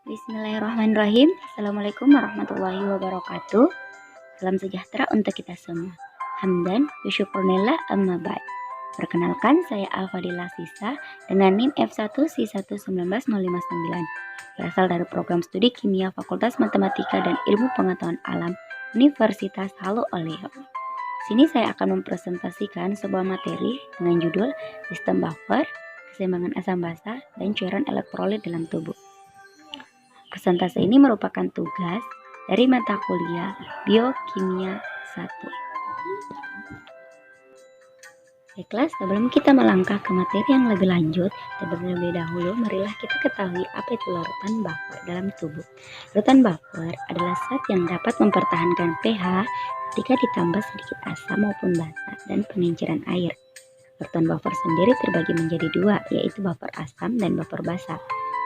Bismillahirrahmanirrahim. Assalamualaikum warahmatullahi wabarakatuh. Salam sejahtera untuk kita semua. Hamdan wa syukrunillah amma ba'd. Perkenalkan, saya Al-Fadilah Sisa dengan NIM F1C1190559. Berasal dari program studi kimia Fakultas Matematika dan Ilmu Pengetahuan Alam Universitas Halu Oleo. Sini saya akan mempresentasikan sebuah materi dengan judul Sistem Buffer, Keseimbangan Asam Basa, dan Cairan Elektrolit dalam Tubuh. Presentasi ini merupakan tugas dari mata kuliah Biokimia 1. Baiklah, sebelum kita melangkah ke materi yang lebih lanjut, terlebih dahulu marilah kita ketahui apa itu larutan buffer dalam tubuh. Larutan buffer adalah zat yang dapat mempertahankan pH ketika ditambah sedikit asam maupun basa dan pengenceran air. Larutan buffer sendiri terbagi menjadi dua, yaitu buffer asam dan buffer basa,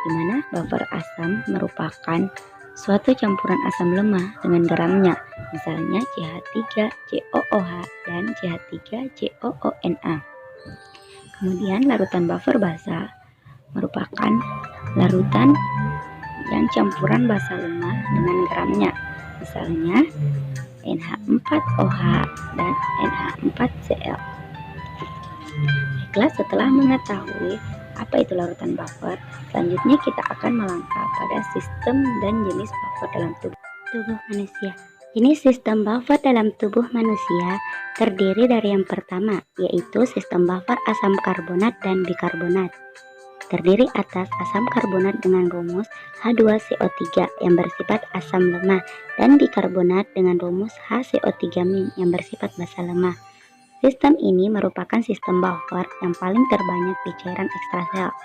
di mana buffer asam merupakan suatu campuran asam lemah dengan garamnya, misalnya CH3COOH dan CH3COONA. Kemudian larutan buffer basa merupakan larutan yang campuran basa lemah dengan garamnya, misalnya NH4OH dan NH4Cl. Baiklah, setelah mengetahui apa itu larutan buffer, selanjutnya kita akan melangkah pada sistem dan jenis buffer dalam tubuh manusia. Jenis sistem buffer dalam tubuh manusia terdiri dari yang pertama, yaitu sistem buffer asam karbonat dan bikarbonat. Terdiri atas asam karbonat dengan rumus H2CO3 yang bersifat asam lemah dan bikarbonat dengan rumus HCO3- yang bersifat basa lemah. Sistem ini merupakan sistem buffer yang paling terbanyak di cairan ekstrasel.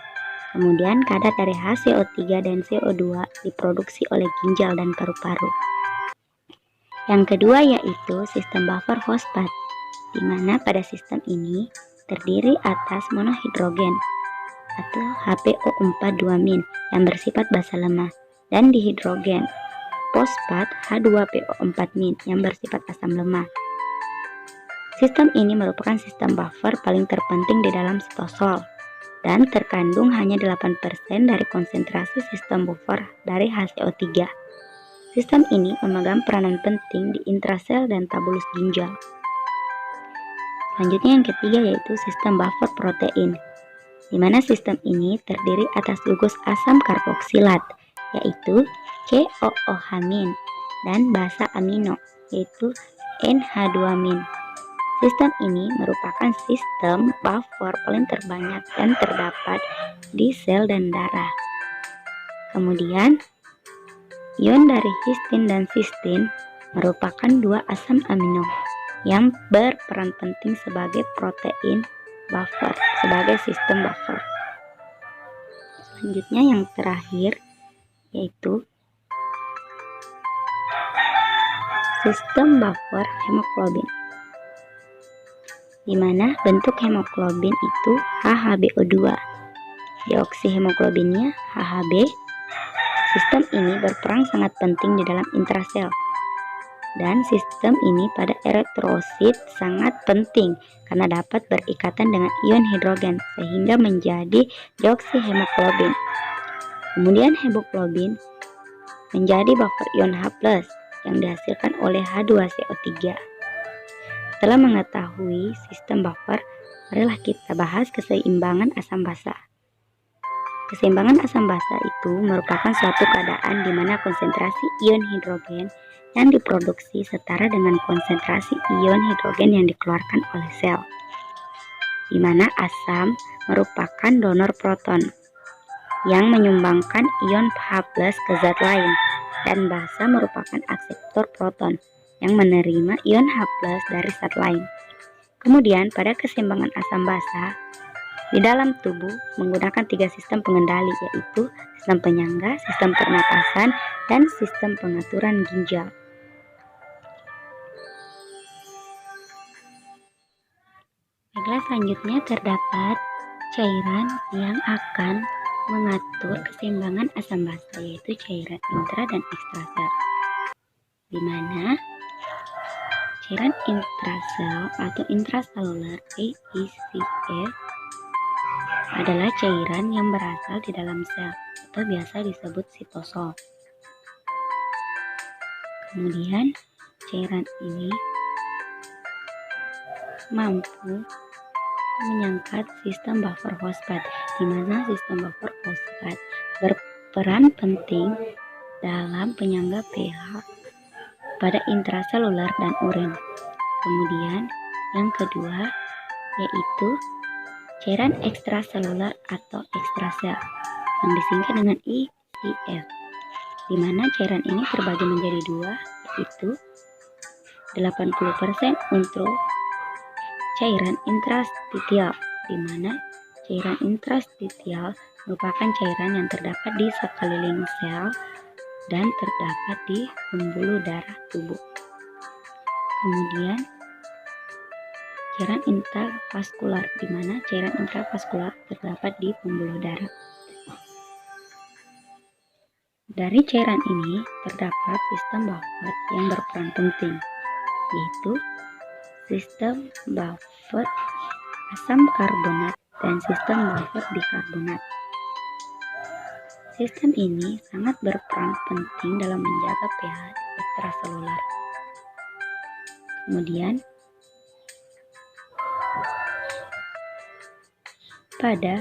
Kemudian kadar dari HCO3 dan CO2 diproduksi oleh ginjal dan paru-paru. Yang kedua yaitu sistem buffer fosfat, di mana pada sistem ini terdiri atas monohidrogen atau HPO42- yang bersifat basa lemah dan dihidrogen fosfat H2PO4- yang bersifat asam lemah. Sistem ini merupakan sistem buffer paling terpenting di dalam sitosol dan terkandung hanya 8% dari konsentrasi sistem buffer dari HCO3. Sistem ini memegang peranan penting di intrasel dan tabulus ginjal. Selanjutnya yang ketiga yaitu sistem buffer protein, di mana sistem ini terdiri atas gugus asam karboksilat yaitu COOH- dan basa amino yaitu NH2-. Sistem ini merupakan sistem buffer paling terbanyak dan terdapat di sel dan darah. Kemudian, ion dari histin dan sistin merupakan dua asam amino yang berperan penting sebagai protein buffer, sebagai sistem buffer. Selanjutnya yang terakhir yaitu sistem buffer hemoglobin, di mana bentuk hemoglobin itu HHBO2, deoksihemoglobinnya HHB. Sistem ini berperan sangat penting di dalam intrasel, dan sistem ini pada eritrosit sangat penting karena dapat berikatan dengan ion hidrogen sehingga menjadi deoksihemoglobin. Kemudian hemoglobin menjadi buffer ion H+ yang dihasilkan oleh H2CO3. Setelah mengetahui sistem buffer, marilah kita bahas keseimbangan asam basa. Keseimbangan asam basa itu merupakan suatu keadaan di mana konsentrasi ion hidrogen yang diproduksi setara dengan konsentrasi ion hidrogen yang dikeluarkan oleh sel, di mana asam merupakan donor proton yang menyumbangkan ion H+ ke zat lain, dan basa merupakan akseptor proton yang menerima ion H+ dari zat lain. Kemudian pada keseimbangan asam basa di dalam tubuh menggunakan 3 sistem pengendali, yaitu sistem penyangga, sistem pernapasan, dan sistem pengaturan ginjal. Baiklah, selanjutnya terdapat cairan yang akan mengatur keseimbangan asam basa, yaitu cairan intra dan ekstrasel, di mana cairan intrasel atau intracellular AECS adalah cairan yang berasal di dalam sel atau biasa disebut sitosol. Kemudian cairan ini mampu menyangkat sistem buffer fosfat, di mana sistem buffer fosfat berperan penting dalam penyangga pH pada intraseluler dan urin. Kemudian yang kedua yaitu cairan ekstraseluler atau ekstrasel yang disingkat dengan ECF, di mana cairan ini terbagi menjadi dua, yaitu 80% untuk cairan intrastitial, di mana cairan intrastitial merupakan cairan yang terdapat di sekeliling sel dan terdapat di pembuluh darah tubuh. Kemudian cairan intravaskular, di mana cairan intravaskular terdapat di pembuluh darah. Dari cairan ini terdapat sistem buffer yang berperan penting, yaitu sistem buffer asam karbonat dan sistem buffer bikarbonat. Sistem ini sangat berperan penting dalam menjaga pH ekstraseluler. Kemudian pada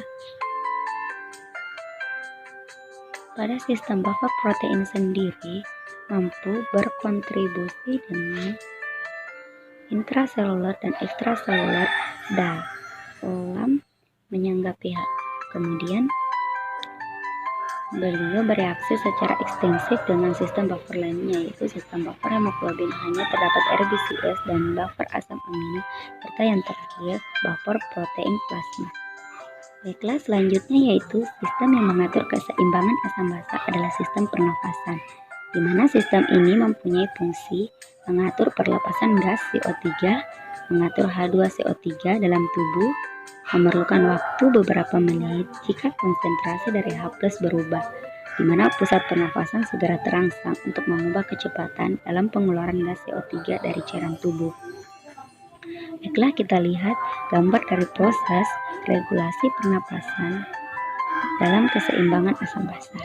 sistem buffer protein sendiri mampu berkontribusi dengan intraseluler dan ekstraseluler dalam menyangga pH. Kemudian beliau bereaksi secara ekstensif dengan sistem buffer lainnya, yaitu sistem buffer hemoglobin, hanya terdapat RBCS dan buffer asam amino, serta yang terakhir buffer protein plasma. Baiklah, selanjutnya yaitu sistem yang mengatur keseimbangan asam basa adalah sistem pernafasan, di mana sistem ini mempunyai fungsi mengatur perlepasan gas CO3, mengatur H2CO3 dalam tubuh, memerlukan waktu beberapa menit jika konsentrasi dari H+ berubah, di mana pusat pernafasan segera terangsang untuk mengubah kecepatan dalam pengeluaran gas CO3 dari cairan tubuh. Baiklah, kita lihat gambar dari proses regulasi pernapasan dalam keseimbangan asam basa.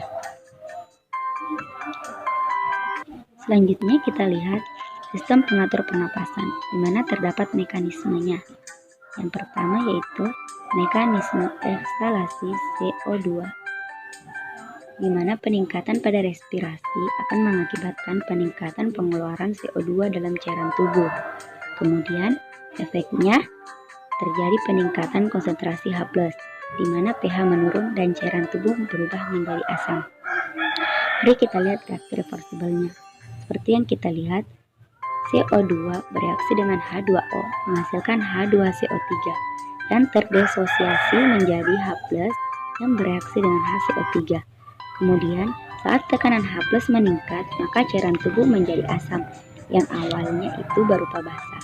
Selanjutnya kita lihat sistem pengatur pernapasan, di mana terdapat mekanismenya. Yang pertama yaitu mekanisme eksalasi CO2, di mana peningkatan pada respirasi akan mengakibatkan peningkatan pengeluaran CO2 dalam cairan tubuh. Kemudian efeknya terjadi peningkatan konsentrasi H+, di mana pH menurun dan cairan tubuh berubah menjadi asam. Mari kita lihat reaksi reversibelnya. Seperti yang kita lihat, CO2 bereaksi dengan H2O menghasilkan H2CO3 dan terdesosiasi menjadi H+ yang bereaksi dengan HCO3. Kemudian saat tekanan H+ meningkat, maka cairan tubuh menjadi asam yang awalnya itu berupa basa.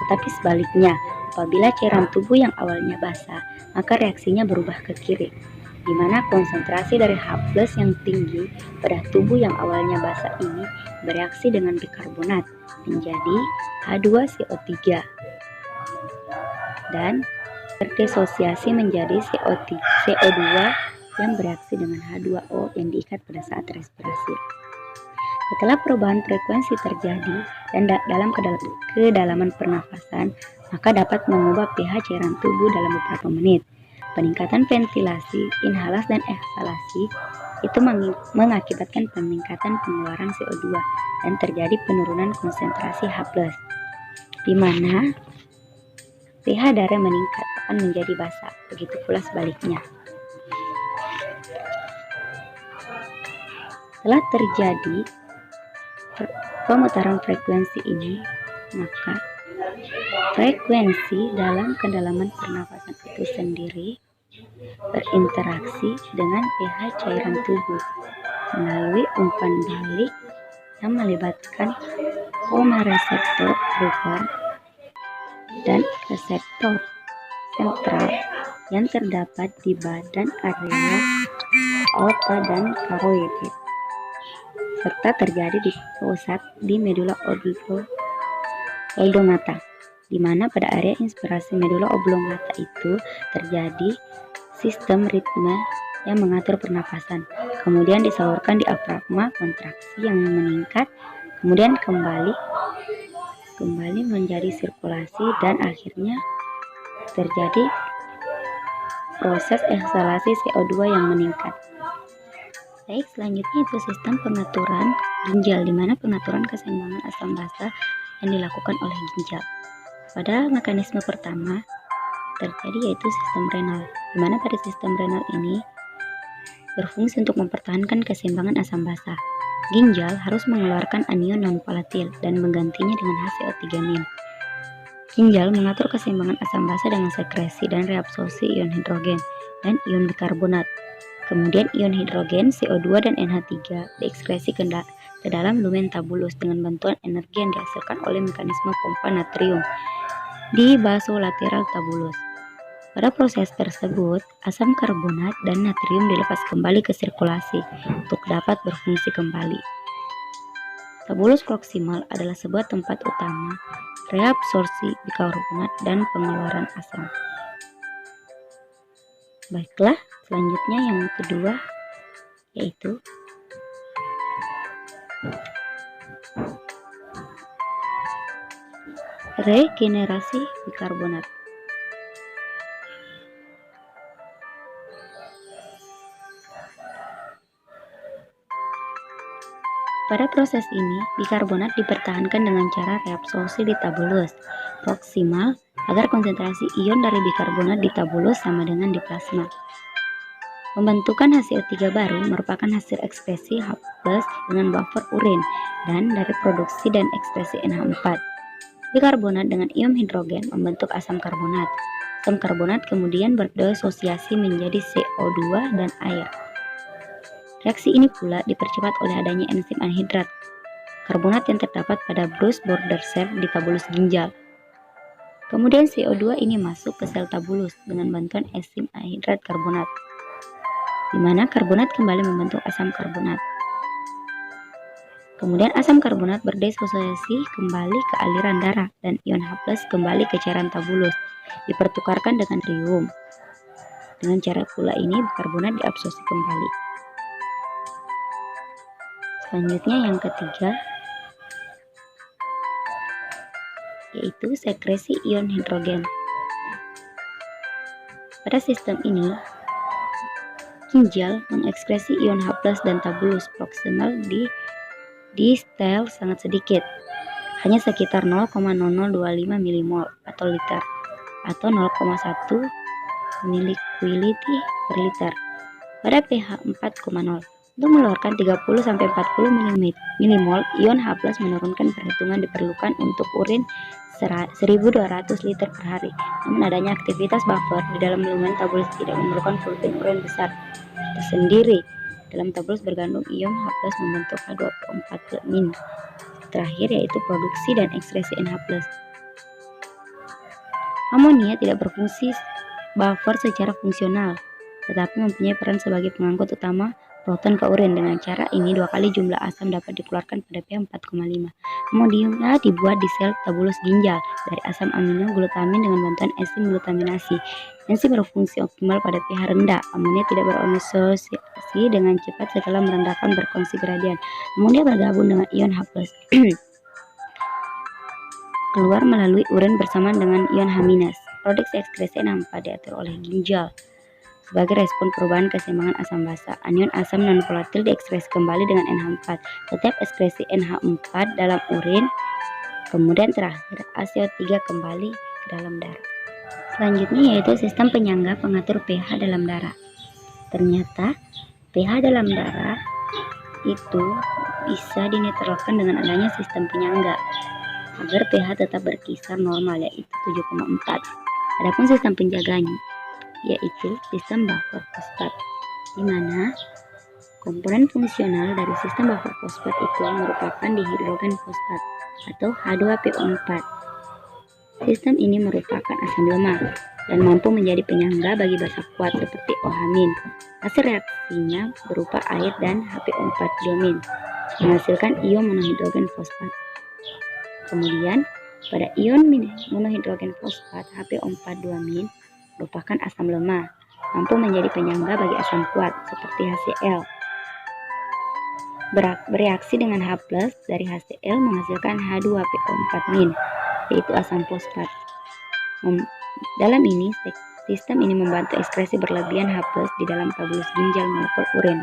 Tetapi sebaliknya, apabila cairan tubuh yang awalnya basa, maka reaksinya berubah ke kiri, di mana konsentrasi dari H+ yang tinggi pada tubuh yang awalnya basa ini bereaksi dengan bikarbonat menjadi H2CO3 dan terdesosiasi menjadi CO2 yang bereaksi dengan H2O yang diikat pada saat respirasi. Setelah perubahan frekuensi terjadi dan dalam kedalaman pernafasan, maka dapat mengubah pH cairan tubuh dalam beberapa menit. Peningkatan ventilasi, inhalasi, dan ekhalasi itu mengakibatkan peningkatan pengeluaran CO2 dan terjadi penurunan konsentrasi H+, di mana pH darah meningkat akan menjadi basa, begitu pula sebaliknya. Setelah terjadi pemutaran frekuensi ini, maka frekuensi dalam kedalaman pernafasan itu sendiri berinteraksi dengan pH cairan tubuh melalui umpan balik yang melibatkan komoreseptor primer dan reseptor sentral yang terdapat di badan area aorta dan karoid, serta terjadi di pusat di medula oblongata, di mana pada area inspirasi medula oblongata itu terjadi sistem ritme yang mengatur pernafasan. kemudian disalurkan di diafragma, kontraksi yang meningkat, kemudian kembali menjadi sirkulasi dan akhirnya terjadi proses ekshalasi CO2 yang meningkat. Baik, selanjutnya itu sistem pengaturan ginjal, di mana pengaturan keseimbangan asam basa yang dilakukan oleh ginjal. Pada mekanisme pertama terjadi yaitu sistem renal, di mana pada sistem renal ini berfungsi untuk mempertahankan keseimbangan asam basa. Ginjal harus mengeluarkan anion non-volatil dan menggantinya dengan HCO3-. Ginjal mengatur keseimbangan asam basa dengan sekresi dan reabsorpsi ion hidrogen dan ion bikarbonat. Kemudian ion hidrogen, CO2 dan NH3 diekskresi ke dalam lumen tabulus dengan bantuan energi yang dihasilkan oleh mekanisme pompa natrium di basolateral tabulus. Pada proses tersebut, asam karbonat dan natrium dilepas kembali ke sirkulasi untuk dapat berfungsi kembali. Tabulus proksimal adalah sebuah tempat utama reabsorpsi bikarbonat dan pengeluaran asam. Baiklah, selanjutnya yang kedua yaitu regenerasi bikarbonat. Pada proses ini, bikarbonat dipertahankan dengan cara reabsorpsi di tabulus proksimal agar konsentrasi ion dari bikarbonat di tabulus sama dengan di plasma. Pembentukan HCO3 baru merupakan hasil ekskresi H+ dengan buffer urin dan dari produksi dan ekskresi NH4. Bikarbonat dengan ion hidrogen membentuk asam karbonat. Asam karbonat kemudian berdisosiasi menjadi CO2 dan air. Reaksi ini pula dipercepat oleh adanya enzim anhidrat karbonat yang terdapat pada Bruce border cell di tabulus ginjal. Kemudian CO2 ini masuk ke sel tabulus dengan bantuan enzim anhidrat karbonat, di mana karbonat kembali membentuk asam karbonat. Kemudian asam karbonat berdisosiasi kembali ke aliran darah dan ion H+ kembali ke cairan tabulus, dipertukarkan dengan natrium. Dengan cara pula ini bikarbonat diabsorpsi kembali. Selanjutnya yang ketiga yaitu sekresi ion hidrogen. Pada sistem ini, ginjal mengekskresi ion H+ dan tabulus proksimal di sel sangat sedikit, hanya sekitar 0,0025 milimol atau liter atau 0,1 milikuiliti per liter pada pH 4,0. Untuk mengeluarkan 30-40 milimol ion H+ menurunkan perhitungan diperlukan untuk urin 1.200 liter per hari. Namun adanya aktivitas buffer di dalam lumen tabulus tidak memerlukan volume urin besar tersendiri. Dalam tabulus bergandung ion H+ membentuk H2O4-. Terakhir yaitu produksi dan ekskresi NH+. Amonia tidak berfungsi buffer secara fungsional, tetapi mempunyai peran sebagai pengangkut utama proton ke urin. Dengan cara ini 2 kali jumlah asam dapat dikeluarkan pada pH 4,5. Amonia dibuat di sel tabulus ginjal dari asam amino glutamin dengan bantuan enzim glutaminasi. Enzim berfungsi optimal pada pH rendah. Amonia tidak berasosiasi dengan cepat setelah merendahkan berkongsi gradian. Amonia bergabung dengan ion H+. keluar melalui urin bersamaan dengan ion H-. Produksi ekskresi NH4 diatur oleh ginjal. Sebagai respon perubahan keseimbangan asam basa, anion asam non-volatil diekskresi kembali dengan NH4. Setiap ekskresi NH4 dalam urin, kemudian terakhir HCO3 kembali ke dalam darah. Selanjutnya yaitu sistem penyangga pengatur pH dalam darah. Ternyata pH dalam darah itu bisa dinetralkan dengan adanya sistem penyangga agar pH tetap berkisar normal yaitu 7,4. Adapun sistem penjaganya yaitu sistem buffer fosfat, di mana komponen fungsional dari sistem buffer fosfat itu merupakan dihidrogen fosfat atau H2PO4. Sistem ini merupakan asam lemah dan mampu menjadi penyangga bagi basa kuat seperti OH-. Hasil reaksinya berupa air dan HPO4-, menghasilkan ion monohidrogen fosfat. Kemudian pada ion monohidrogen fosfat HPO4-, merupakan asam lemah, mampu menjadi penyangga bagi asam kuat seperti HCl. bereaksi dengan H+ dari HCl menghasilkan H2PO4-, yaitu asam fosfat. Dalam ini, sistem ini membantu ekskresi berlebihan H+ di dalam tabulus ginjal molekul urin.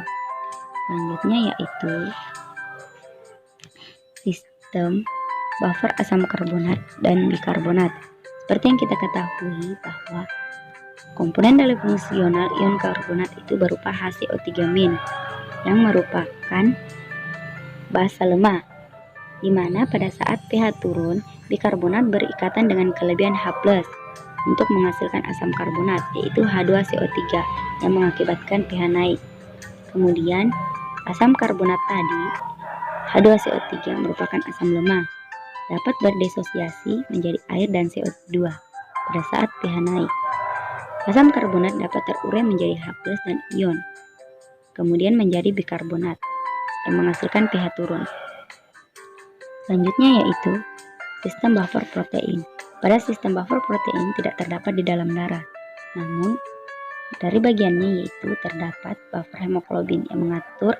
Selanjutnya yaitu sistem buffer asam karbonat dan bikarbonat. Seperti yang kita ketahui bahwa komponen dari fungsional ion karbonat itu berupa HCO3- yang merupakan basa lemah, di mana pada saat pH turun, bikarbonat berikatan dengan kelebihan H+ untuk menghasilkan asam karbonat, yaitu H2CO3 yang mengakibatkan pH naik. Kemudian, asam karbonat tadi, H2CO3 merupakan asam lemah, dapat berdisosiasi menjadi air dan CO2 pada saat pH naik. Asam karbonat dapat terurai menjadi H+ dan ion, kemudian menjadi bikarbonat yang menghasilkan pH turun. Selanjutnya yaitu sistem buffer protein. Pada sistem buffer protein tidak terdapat di dalam darah, namun dari bagiannya yaitu terdapat buffer hemoglobin yang mengatur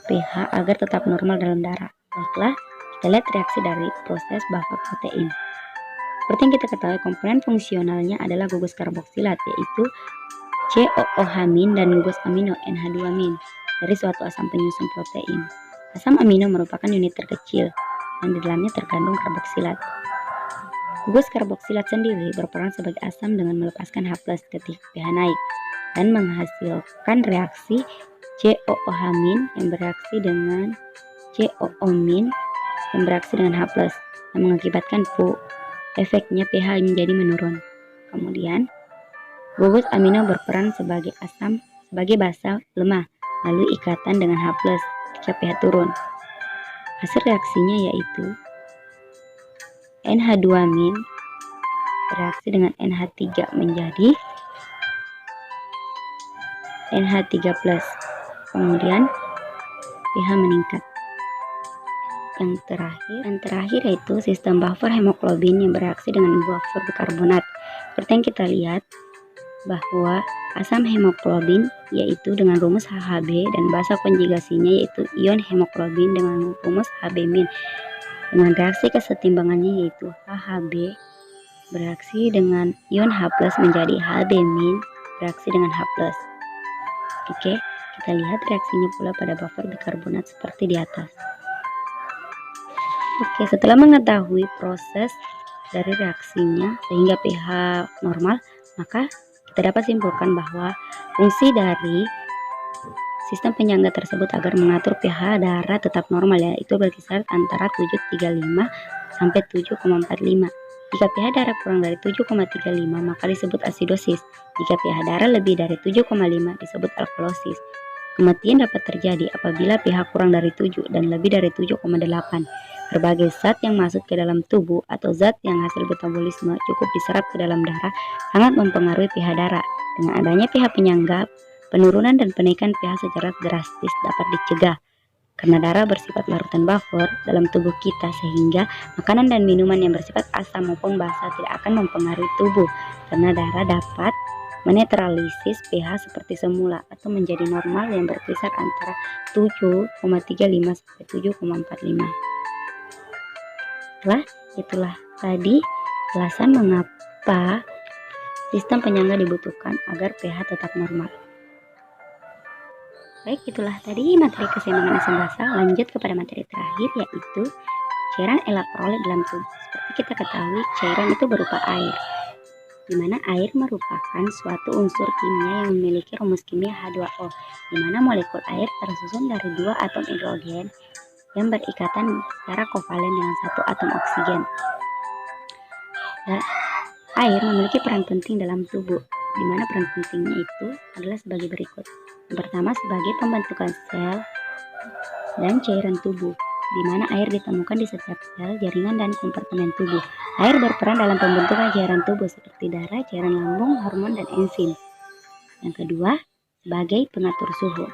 pH agar tetap normal dalam darah. Baiklah, kita lihat reaksi dari proses buffer protein. Seperti yang kita ketahui, komponen fungsionalnya adalah gugus karboksilat, yaitu COOH- dan gugus amino NH2- dari suatu asam penyusun protein. Asam amino merupakan unit terkecil dan di dalamnya terkandung karboksilat. Gugus karboksilat sendiri berperan sebagai asam dengan melepaskan H+ ketika pH naik dan menghasilkan reaksi COOH- yang bereaksi dengan COO- yang bereaksi dengan H+ yang mengakibatkan efeknya pH menjadi menurun. Kemudian, gugus amino berperan sebagai basa lemah, lalu ikatan dengan H+ ketika pH turun. Hasil reaksinya yaitu NH2- bereaksi dengan NH3 menjadi NH3+. Kemudian pH meningkat. Yang terakhir yaitu sistem buffer hemoglobin yang bereaksi dengan buffer bikarbonat. Seperti yang kita lihat bahwa asam hemoglobin yaitu dengan rumus HHB dan basa konjugasinya yaitu ion hemoglobin dengan rumus Hb-. Dengan reaksi kesetimbangannya yaitu HHB bereaksi dengan ion H+ menjadi Hb- bereaksi dengan H+. Oke, kita lihat reaksinya pula pada buffer bikarbonat seperti di atas. Oke, setelah mengetahui proses dari reaksinya sehingga pH normal, maka kita dapat simpulkan bahwa fungsi dari sistem penyangga tersebut agar mengatur pH darah tetap normal, yaitu berkisar antara 7,35 sampai 7,45. Jika pH darah kurang dari 7,35 maka disebut asidosis. Jika pH darah lebih dari 7,5 disebut alkalosis. Kematian dapat terjadi apabila pH kurang dari 7 dan lebih dari 7,8. Berbagai zat yang masuk ke dalam tubuh atau zat yang hasil metabolisme cukup diserap ke dalam darah sangat mempengaruhi pH darah. Dengan adanya pH penyangga, penurunan dan penaikan pH secara drastis dapat dicegah. Karena darah bersifat larutan buffer dalam tubuh kita, sehingga makanan dan minuman yang bersifat asam maupun basa tidak akan mempengaruhi tubuh, karena darah dapat menetralisis pH seperti semula atau menjadi normal yang berkisar antara 7,35 sampai 7,45. Itulah tadi alasan mengapa sistem penyangga dibutuhkan agar pH tetap normal. Baik, itulah tadi materi keseimbangan asam basa. Lanjut kepada materi terakhir yaitu cairan elektrolit dalam tubuh. Seperti kita ketahui, cairan itu berupa air, di mana air merupakan suatu unsur kimia yang memiliki rumus kimia H2O, di mana molekul air tersusun dari dua atom hidrogen yang berikatan secara kovalen dengan satu atom oksigen. Air memiliki peran penting dalam tubuh, di mana peran pentingnya itu adalah sebagai berikut. Yang pertama, sebagai pembentukan sel dan cairan tubuh, di mana air ditemukan di setiap sel, jaringan, dan kompartemen tubuh. Air berperan dalam pembentukan cairan tubuh seperti darah, cairan lambung, hormon, dan enzim. Yang kedua, sebagai pengatur suhu,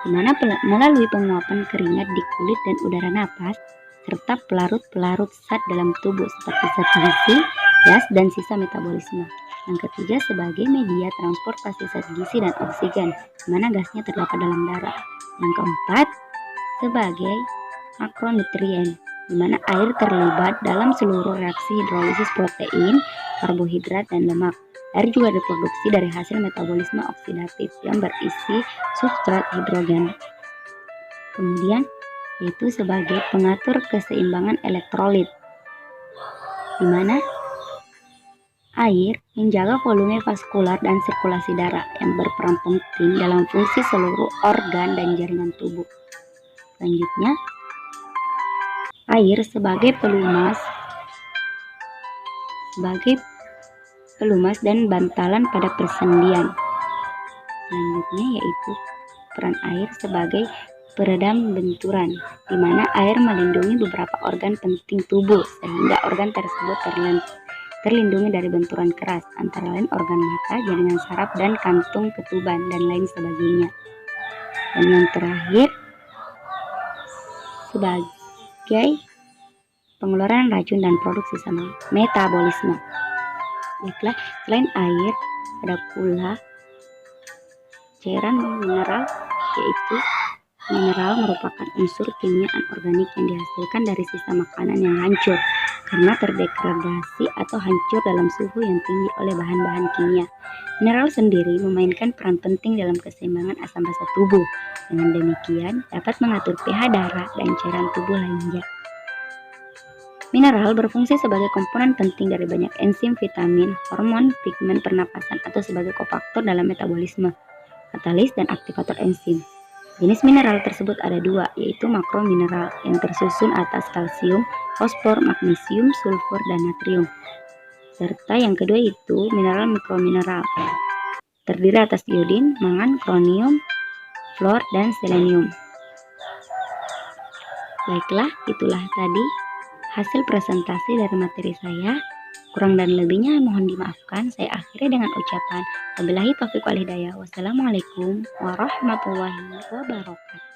di mana melalui penguapan keringat di kulit dan udara napas, serta pelarut-pelarut zat dalam tubuh seperti zat gizi, gas dan sisa metabolisme. Yang ketiga sebagai media transportasi zat gizi dan oksigen, di mana gasnya terdapat dalam darah. Yang keempat sebagai makronutrien, di mana air terlibat dalam seluruh reaksi hidrolisis protein, karbohidrat, dan lemak. Air juga diproduksi dari hasil metabolisme oksidatif yang berisi substrat hidrogen. Kemudian yaitu sebagai pengatur keseimbangan elektrolit, di mana air menjaga volume vaskular dan sirkulasi darah yang berperan penting dalam fungsi seluruh organ dan jaringan tubuh. Selanjutnya, air sebagai pelumas dan bantalan pada persendian. Selanjutnya yaitu peran air sebagai peredam benturan, di mana air melindungi beberapa organ penting tubuh sehingga organ tersebut terlindungi dari benturan keras, antara lain organ mata, jaringan saraf, dan kantung ketuban, dan lain sebagainya. Dan yang terakhir sebagai pengeluaran racun dan produksi sama metabolisme. Baiklah, selain air ada pula cairan mineral, yaitu mineral merupakan unsur kimia anorganik yang dihasilkan dari sisa makanan yang hancur karena terdegradasi atau hancur dalam suhu yang tinggi oleh bahan-bahan kimia. Mineral sendiri memainkan peran penting dalam keseimbangan asam basa tubuh. Dengan demikian, dapat mengatur pH darah dan cairan tubuh lainnya. Mineral berfungsi sebagai komponen penting dari banyak enzim, vitamin, hormon, pigmen pernapasan, atau sebagai kofaktor dalam metabolisme, katalis, dan aktivator enzim. Jenis mineral tersebut ada dua, yaitu makromineral yang tersusun atas kalsium, fosfor, magnesium, sulfur, dan natrium. Serta yang kedua itu mineral mikromineral, terdiri atas iodin, mangan, kronium, fluor, dan selenium. Baiklah, itulah tadi hasil presentasi dari materi saya. Kurang dan lebihnya mohon dimaafkan. Saya akhiri dengan ucapan wabillahi taufiq wal hidayah. Wassalamualaikum warahmatullahi wabarakatuh.